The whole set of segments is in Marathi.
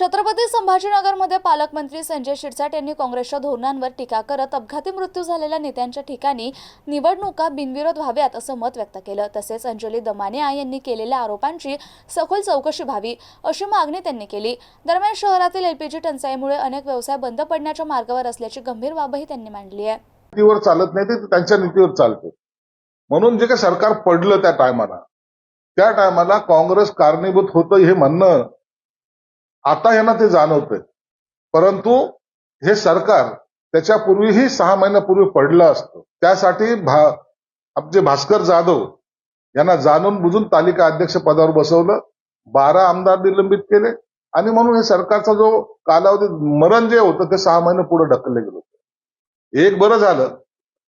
छत्रपती संभाजीनगरमध्ये पालकमंत्री संजय शिरसाट यांनी काँग्रेसच्या धोरणांवर टीका करत अपघाती मृत्यू झालेल्या नेत्यांच्या ठिकाणी निवडणुका बिनविरोध व्हाव्यात असं मत व्यक्त केलं। तसेच अंजली दमानिया यांनी केलेल्या आरोपांची सखोल चौकशी व्हावी अशी मागणी त्यांनी केली। दरम्यान शहरातील एलपीजी टंचाईमुळे अनेक व्यवसाय बंद पडण्याच्या मार्गावर असल्याची गंभीर बाबही त्यांनी मांडली आहे। नीतीवर चालत नाही ते त्यांच्या नीतीवर चालते, म्हणून जे काही सरकार पडलं त्या टायमाला काँग्रेस कारणीभूत होतं हे म्हणणं आता यांना ते जाणवतंय। परंतु हे सरकार त्याच्यापूर्वीही 6 महिन्यापूर्वी पडलं असतं। त्यासाठी आपले भास्कर जाधव यांना जाणून बुजून तालिका अध्यक्ष पदावर बसवलं, 12 आमदार निलंबित केले आणि म्हणून हे सरकारचा जो कालावधी मरण जे होतं ते 6 महिने पुढे ढकलले गेलं होतं। एक बरं झालं,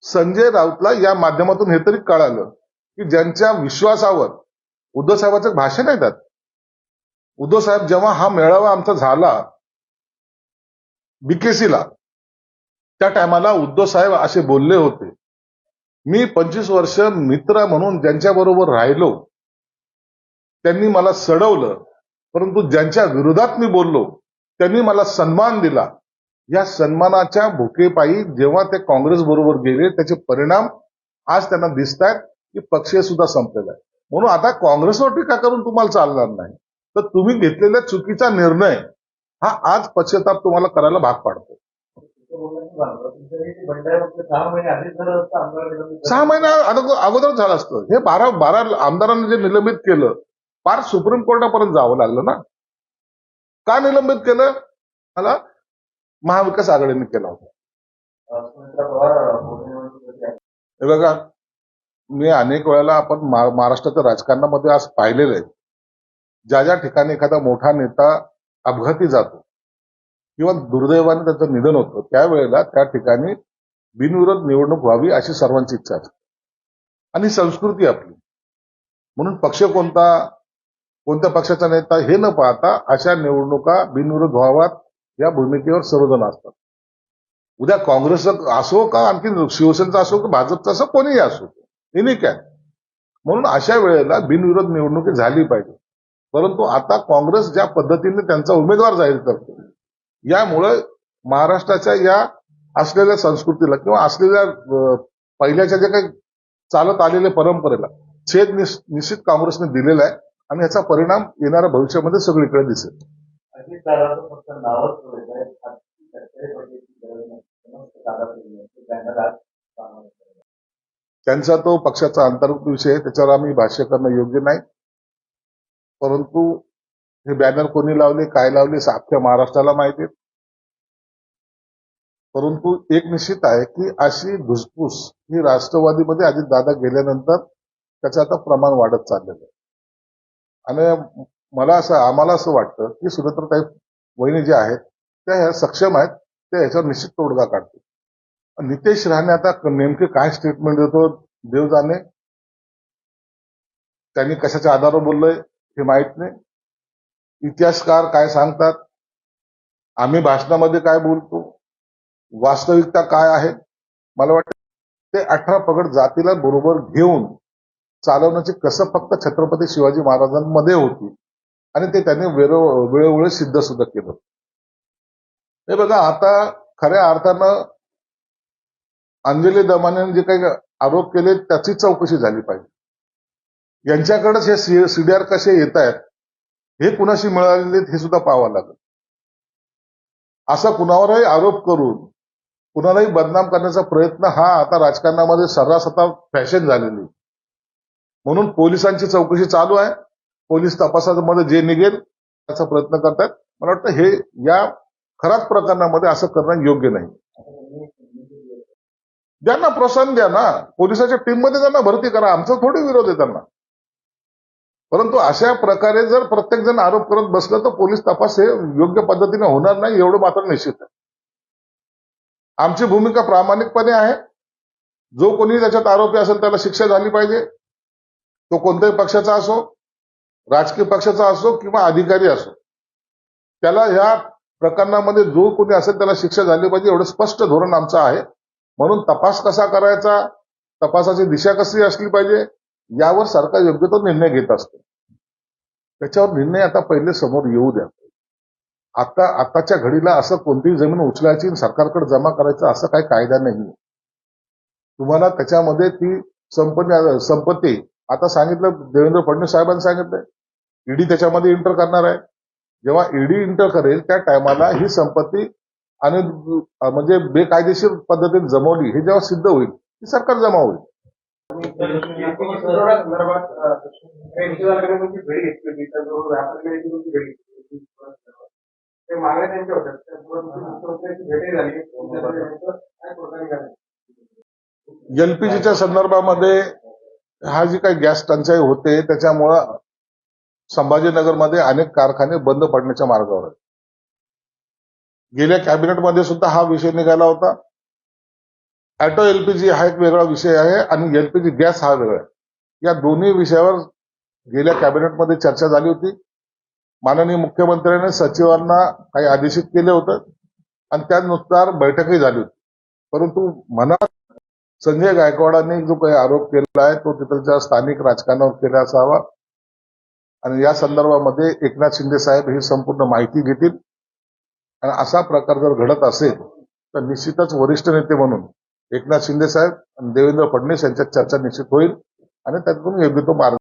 संजय राऊतला या माध्यमातून हे तरी कळालं की ज्यांच्या विश्वासावर उद्धव साहेबांचं भाषण आहे त्यात। उद्धव साहेब जेव्हा हा मेळावा आमचा झाला बीकेसीला, त्या टायमाला उद्धव साहेब असे बोलले होते, मी 25 वर्ष मित्र म्हणून ज्यांच्या बरोबर राहिलो त्यांनी मला सडवलं, परंतु ज्यांच्या विरोधात मी बोललो त्यांनी मला सन्मान दिला। या सन्मानाच्या भुकेपायी जेव्हा ते काँग्रेस बरोबर गेले त्याचे परिणाम आज त्यांना दिसत आहेत की पक्ष सुद्धा संपलेला आहे। म्हणून आता काँग्रेसवर टीका करून तुम्हाला चालणार नाही, तर तुम्ही घेतलेला चुकीचा निर्णय हा आज पश्चाताप तुम्हाला करायला भाग पाडतो। 6 महिन्या अगोदर झालं असतं। हे 12 आमदारांनी जे निलंबित केलं फार सुप्रीम कोर्टापर्यंत जावं लागलं ना। का निलंबित केलं? मला महाविकास आघाडीने केला होता। हे बघा, मी अनेक वेळेला आपण महाराष्ट्राच्या राजकारणामध्ये आज पाहिलेलं आहे, ज्या ठिकाणी एखादा मोठा नेता अपघाती जातो किंवा दुर्दैवाने त्याचं निधन होतं त्यावेळेला त्या ठिकाणी बिनविरोध निवडणूक व्हावी अशी सर्वांची इच्छा असते आणि संस्कृती आपली। म्हणून पक्ष कोणत्या पक्षाचा नेता हे न पाहता अशा निवडणुका बिनविरोध व्हाव्यात या भूमिकेवर सर्वजण असतात। उद्या काँग्रेस असो का आणखी शिवसेनेचा असो का भाजपचा असो, कोणीही असो, हे काय। म्हणून अशा वेळेला बिनविरोध निवडणुकी झाली पाहिजे। परंतु आता काँग्रेस ज्या पद्धतीने त्यांचा उमेदवार जाहीर करते, यामुळे महाराष्ट्राच्या या असलेल्या संस्कृतीला किंवा असलेल्या पहिल्याच्या जे काही चालत आलेल्या परंपरेला छेद निश्चित काँग्रेसने दिलेला आहे आणि याचा परिणाम येणाऱ्या भविष्यामध्ये सगळीकडे दिसेल। त्यांचा तो पक्षाचा अंतर्गत विषय आहे, त्याच्यावर आम्ही भाष्य करणं योग्य नाही। परंतु हे बॅनर कोणी लावले, काय लावले, अख्ख्या महाराष्ट्राला माहिती आहे। परंतु एक निश्चित आहे की अशी धुसफूस ही राष्ट्रवादीमध्ये अजितदादा गेल्यानंतर त्याचं आता प्रमाण वाढत चाललेलं आहे आणि आम्हाला असं वाटतं की सुनेत्राताई वहिनी जे आहेत त्या ह्या सक्षम आहेत, त्या ह्याच्यावर निश्चित तोडगा काढतील। नितेश राणे आता नेमके काय स्टेटमेंट देतो देव जाणे, त्यांनी कशाच्या आधारावर बोललोय हे माहित नाही। इतिहासकार काय सांगतात, आम्ही भाषणामध्ये काय बोलतो, वास्तविकता काय आहे, मला वाटतं ते 18 पगड जातीला बरोबर घेऊन चालवण्याची कसं फक्त छत्रपती शिवाजी महाराजांमध्ये होती आणि ते त्यांनी वेळोवेळी सिद्ध सुद्धा केलं। हे बघा, आता खऱ्या अर्थानं अंजली दमानियाने जे काही आरोप केले त्याची चौकशी झाली पाहिजे। यांच्याकडेच हे सीडीआर कसे येत आहेत, हे कुणाशी मिळालेले हे सुद्धा पाहावं लागेल। असा कुणावरही आरोप करून कुणालाही बदनाम करण्याचा प्रयत्न हा आता राजकारणामध्ये सर्रास आता फॅशन झालेली। म्हणून पोलिसांची चौकशी चालू आहे, पोलीस तपासामध्ये जे निघेल त्याचा प्रयत्न करतात। मला वाटतं हे या खराब प्रकरणामध्ये असं करणं योग्य नाही। त्यांना प्रोत्साहन द्या ना, पोलिसाच्या टीममध्ये त्यांना भरती करा, आमचा थोडी विरोध आहे त्यांना। परंतु अशा प्रकारे जर प्रत्येक जण आरोप करत बसलं तर पोलीस तपास हे योग्य पद्धतीने होणार नाही, एवढं मात्र निश्चित आहे। आमची भूमिका प्रामाणिकपणे आहे, जो कोणी त्याच्यात आरोपी असेल त्याला शिक्षा झाली पाहिजे, तो कोणत्याही पक्षाचा असो, राजकीय पक्षाचा असो किंवा अधिकारी असो, त्याला या प्रकरणामध्ये जो कोणी असेल त्याला शिक्षा झाली पाहिजे, एवढं स्पष्ट धोरण आमचं आहे। म्हणून तपास कसा करायचा, तपासाची दिशा कशी असली पाहिजे यावर सरकार योग्य तो निर्णय घेत असते। त्याच्यावर निर्णय आता पहिले समोर येऊ द्या। आताच्या घडीला असं कोणतीही जमीन उचलायची आणि सरकारकडे जमा करायचं असं काही कायदा नाही. तुम्हाला त्याच्यामध्ये ती संपत्ती आता सांगितलं, देवेंद्र फडणवीस साहेबांनी सांगितलंय ईडी त्याच्यामध्ये इंटर करणार आहे. जेव्हा ईडी इंटर करेल त्या टायमाला ही संपत्ती आणि म्हणजे बेकायदेशीर पद्धतीने जमवली हे जेव्हा सिद्ध होईल ती सरकार जमा होईल. एलपीजीच्या संदर्भामध्ये हा जी काही गॅस टंचाई होते त्याच्यामुळं संभाजीनगरमध्ये अनेक कारखाने बंद पडण्याच्या मार्गावर आहेत. गेल्या कॅबिनेटमध्ये सुद्धा हा विषय निघाला होता. ऑटो एलपीजी हा एक वेगळा विषय आहे आणि एलपीजी गॅस हा वेगळा आहे. या दोन्ही विषयावर गेल्या कॅबिनेटमध्ये चर्चा झाली होती. माननीय मुख्यमंत्र्यांनी सचिवांना काही आदेशित केले होतं आणि त्यानुसार बैठकही झाली होती. परंतु मनात संजय गायकवाडांनी जो काही आरोप केलेला आहे तो तिथलच्या स्थानिक राजकारणावर केला असावा आणि या संदर्भामध्ये एकनाथ शिंदे साहेब ही संपूर्ण माहिती घेतील आणि असा प्रकार जर घडत असेल तर निश्चितच वरिष्ठ नेते म्हणून एकनाथ शिंदे साहेब आणि देवेंद्र फडणवीस यांच्यात चर्चा निश्चित होईल आणि त्यातून योग्य तो मार्ग